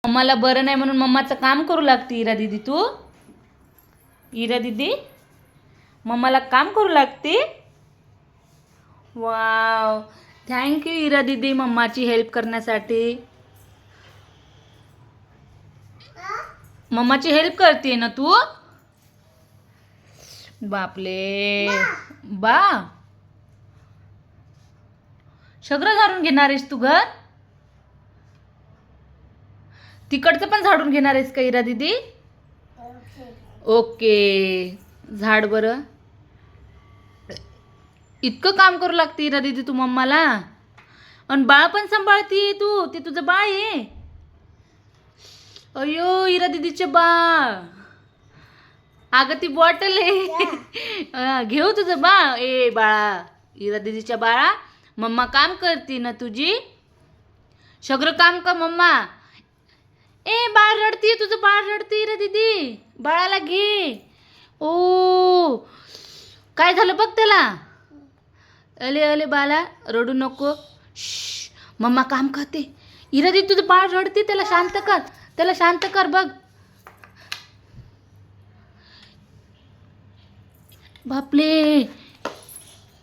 मम्माला बरं नाही म्हणून मम्माचं काम करू लागते इरा दीदी. तू इरा दीदी मम्माला काम करू लागते. वाव, थँक्यू इरा दीदी मम्माची हेल्प करण्यासाठी. मम्माची हेल्प करते ना तू. बापले बा, सगळं झाडून घेणार आहेस तू घर. तिकडचं पण झाडून घेणार आहेस का इरा दीदी. ओके, झाड बरं. इतकं काम करू लागते इरा दीदी तू मम्माला. आणि बाळ पण सांभाळते तू. ते तुझं बाळ आहे. अयो इरा दीदीचे बाळ. अगं ती बॉटल आहे. घेऊ तुझं बाळ. ए बाळा, इरा दीदीच्या बाळा, मम्मा काम करते ना तुझी. सगळं काम का मम्मा. ए बाळ रडती, तुझं बाळ रडती इरा दीदी. बाळाला घे. ओ काय झालं बघ त्याला. अले अले बाळा रडू नको. मम्मा काम करते. इरा दीदी तुझं बाळ रडते, त्याला शांत कर. त्याला शांत कर बघ. बापले